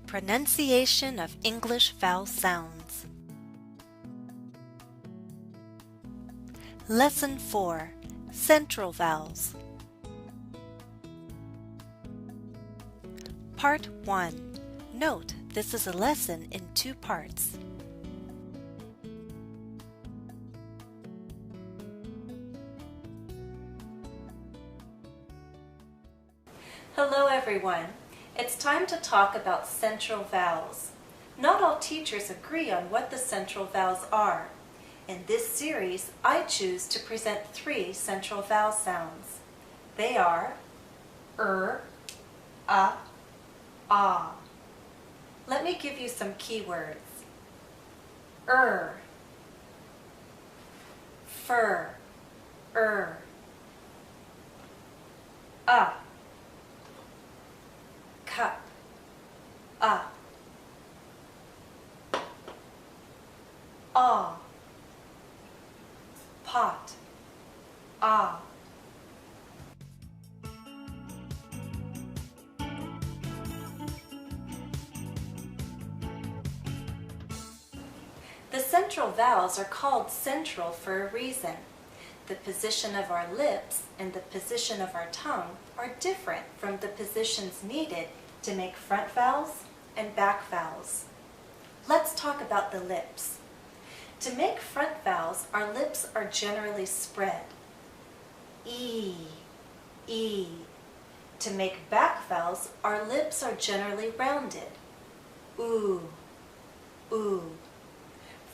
Pronunciation of English vowel sounds. Lesson 4. Central Vowels. Part 1. Note, this is a lesson in 2 parts. Hello everyone. It's time to talk about central vowels. Not all teachers agree on what the central vowels are. In this series, I choose to present 3 central vowel sounds. They are ah. Let me give you some keywords. Fur, cup, pot, The central vowels are called central for a reason. The position of our lips and the position of our tongue are different from the positions needed to make front vowels and back vowels. Let's talk about the lips. To make front vowels, our lips are generally spread. E. To make back vowels, our lips are generally rounded. Oo.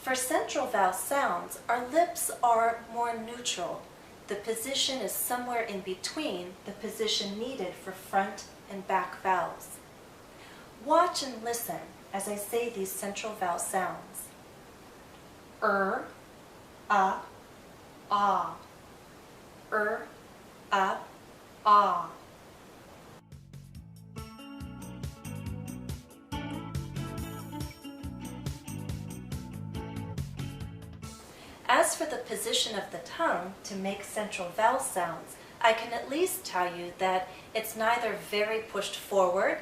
For central vowel sounds, our lips are more neutral. The position is somewhere in between the position needed for front and back vowels. Watch and listen as I say these central vowel sounds. Ah. Ah. As for the position of the tongue to make central vowel sounds, I can at least tell you that it's neither very pushed forward,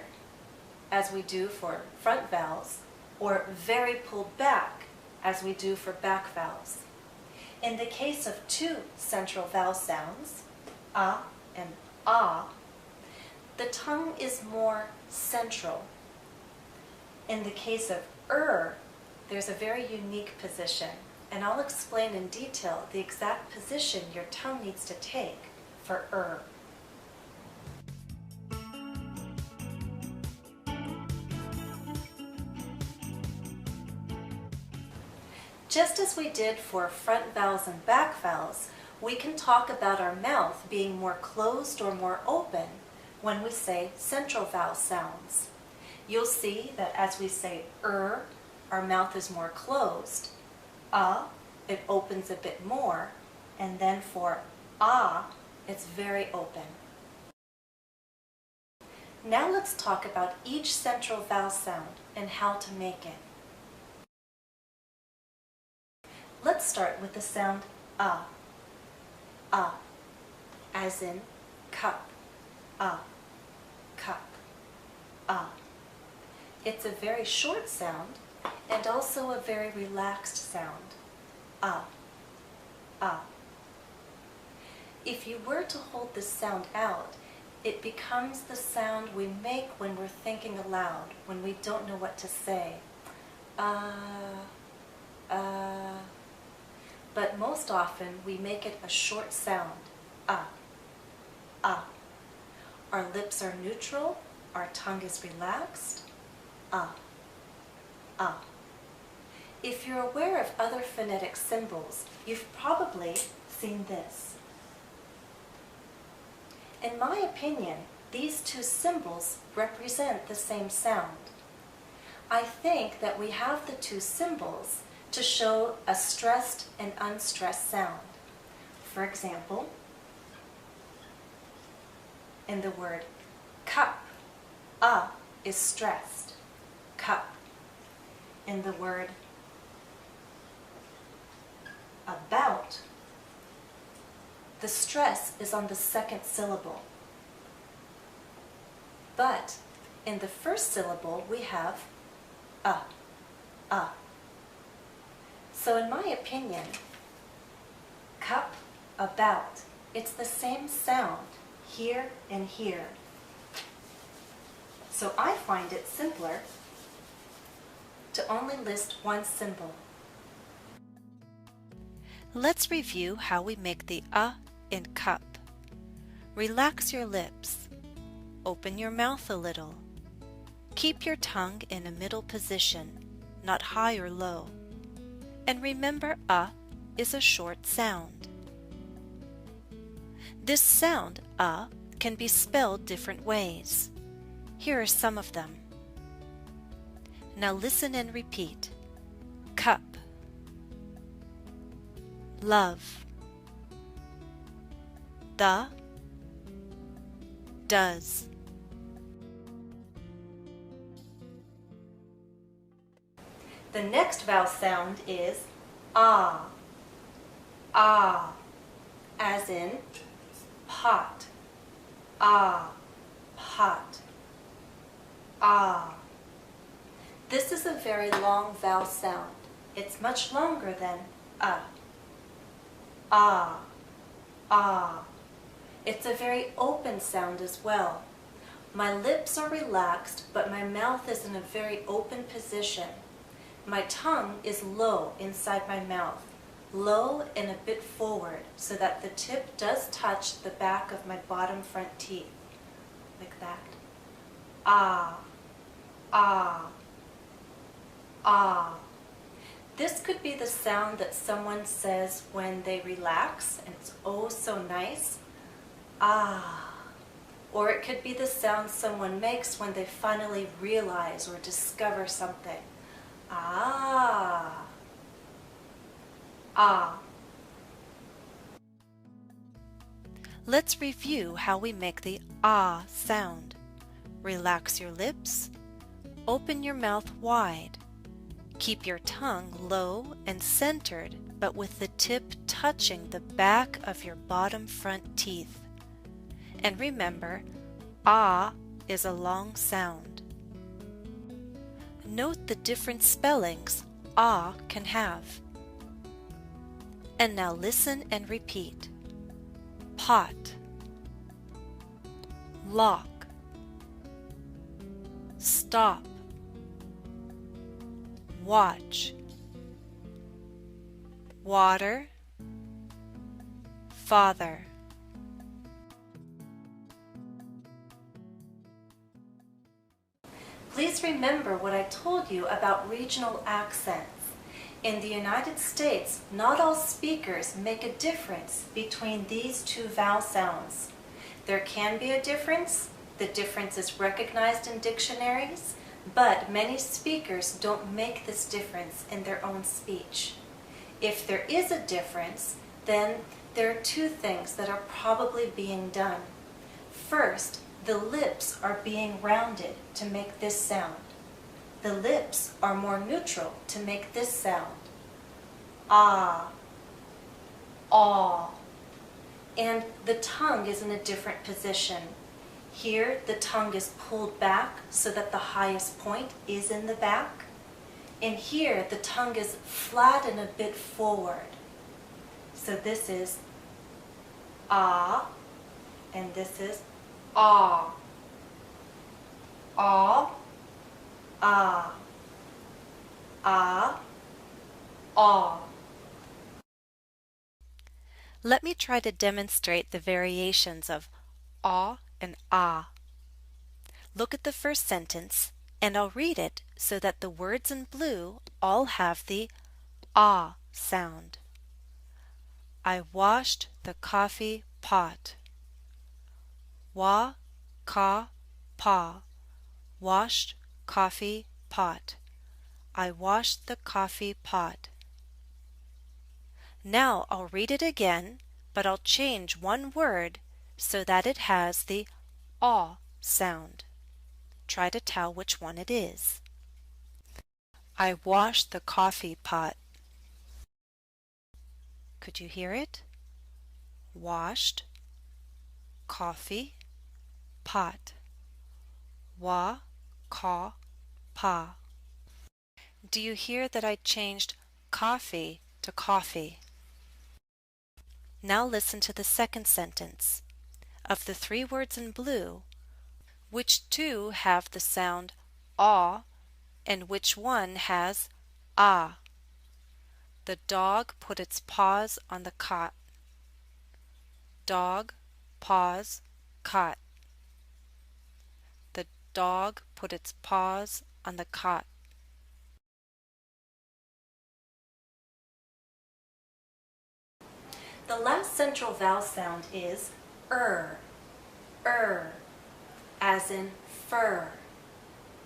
as we do for front vowels, or very pulled back, as we do for back vowels. In the case of 2 central vowel sounds, ah and ah, the tongue is more central. In the case of there's a very unique position, and I'll explain in detail the exact position your tongue needs to take for Just as we did for front vowels and back vowels, we can talk about our mouth being more closed or more open when we say central vowel sounds. You'll see that as we say our mouth is more closed. It opens a bit more, and then for ah, it's very open. Now let's talk about each central vowel sound and how to make it. Let's start with the sound ah, as in cup, cup, It's a very short sound and also a very relaxed sound. If you were to hold this sound out, it becomes the sound we make when we're thinking aloud, when we don't know what to say. But most often we make it a short sound. Our lips are neutral, our tongue is relaxed. If you're aware of other phonetic symbols, you've probably seen this. In my opinion, these 2 symbols represent the same sound. I think that we have the 2 symbols to show a stressed and unstressed sound. For example, in the word cup, is stressed, cup. In the word about, the stress is on the 2nd syllable. But In the first syllable, we have a. So in my opinion, cup, about, it's the same sound here and here. So I find it simpler to only list one symbol. Let's review how we make the in cup. Relax your lips. Open your mouth a little. Keep your tongue in a middle position, not high or low. And remember, is a short sound. This sound, can be spelled different ways. Here are some of them. Now listen and repeat. Cup, love, the, does. The next vowel sound is ah, as in pot, pot, This is a very long vowel sound. It's much longer than It's a very open sound as well. My lips are relaxed, but my mouth is in a very open position. My tongue is low inside my mouth, low and a bit forward, so that the tip does touch the back of my bottom front teeth, like that. This could be the sound that someone says when they relax, and it's oh so nice. Or it could be the sound someone makes when they finally realize or discover something. Let's review how we make the sound. Relax your lips. Open your mouth wide. Keep your tongue low and centered, but with the tip touching the back of your bottom front teeth. And remember, is a long sound. Note the different spellings can have. And now listen and repeat. Pot, lock, stop, watch, water, father. Please remember what I told you about regional accents. In the United States, not all speakers make a difference between these two vowel sounds. There can be a difference. The difference is recognized in dictionaries, but many speakers don't make this difference in their own speech. If there is a difference, then there are two things that are probably being done. First, the lips are being rounded to make this sound. The lips are more neutral to make this sound. Aw. And the tongue is in a different position. Here, the tongue is pulled back so that the highest point is in the back. And here, the tongue is flat and a bit forward. So this is and this is ah. Let me try to demonstrate the variations of and Look at the first sentence, and I'll read it so that the words in blue all have the sound. I washed the coffee pot. Pa. Washed coffee pot. I washed the coffee pot. Now I'll read it again, but I'll change one word so that it has the sound. Try to tell which one it is. I washed the coffee pot. Could you hear it? Washed, coffee, pot. Ka, pa. Do you hear that I changed coffee to coffee? Now listen to the second sentence. Of the three words in blue, which two have the sound aw and which one has ah? The dog put its paws on the cot. Dog, paws, cot. The dog put its paws on the cot. The last central vowel sound is as in fur,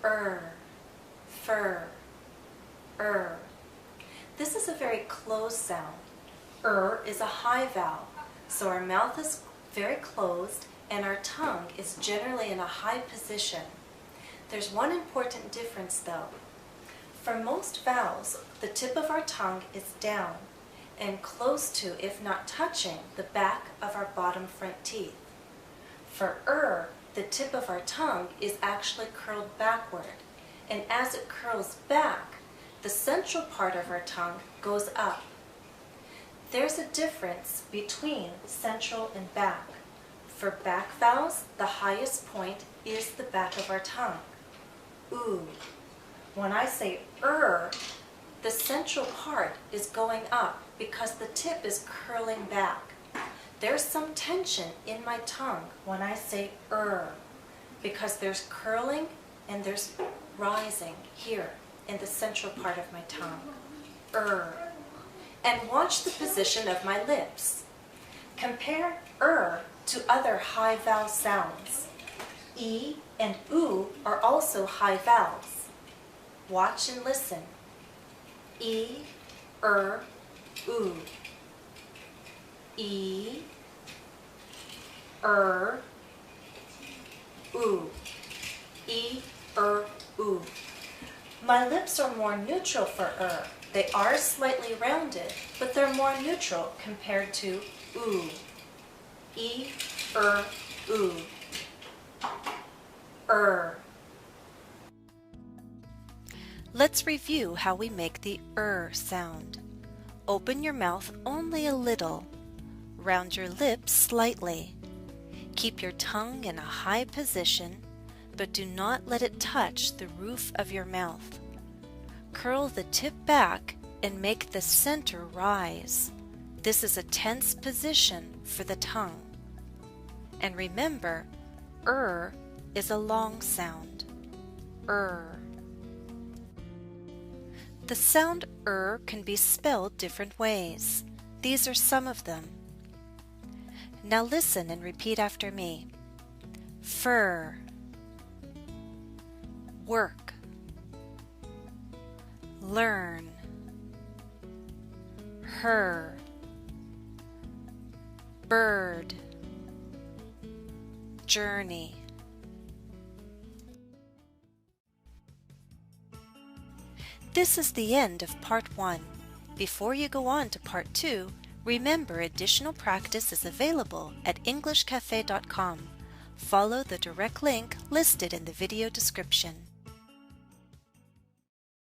fur, This is a very closed sound. Is a high vowel, so our mouth is very closed and our tongue is generally in a high position. There's one important difference though. For most vowels, the tip of our tongue is down and close to, if not touching, the back of our bottom front teeth. For the tip of our tongue is actually curled backward, and as it curls back, the central part of our tongue goes up. There's a difference between central and back. For back vowels, the highest point is the back of our tongue. Ooh. When I say the central part is going up because the tip is curling back. There's some tension in my tongue when I say because there's curling and there's rising here in the central part of my tongue. And watch the position of my lips. Compare to other high vowel sounds. E and oo are also high vowels. Watch and listen. E, oo. E, oo. E, oo. My lips are more neutral for They are slightly rounded, but they're more neutral compared to oo. E, oo. Let's review how we make the sound. Open your mouth only a little. Round your lips slightly. Keep your tongue in a high position, but do not let it touch the roof of your mouth. Curl the tip back and make the center rise. This is a tense position for the tongue. And remember, is a long sound. The sound can be spelled different ways. These are some of them. Now listen and repeat after me. Fur, work, learn, her, bird, journey. This is the end of part 1. Before you go on to part 2, remember additional practice is available at EnglishCafe.com. Follow the direct link listed in the video description.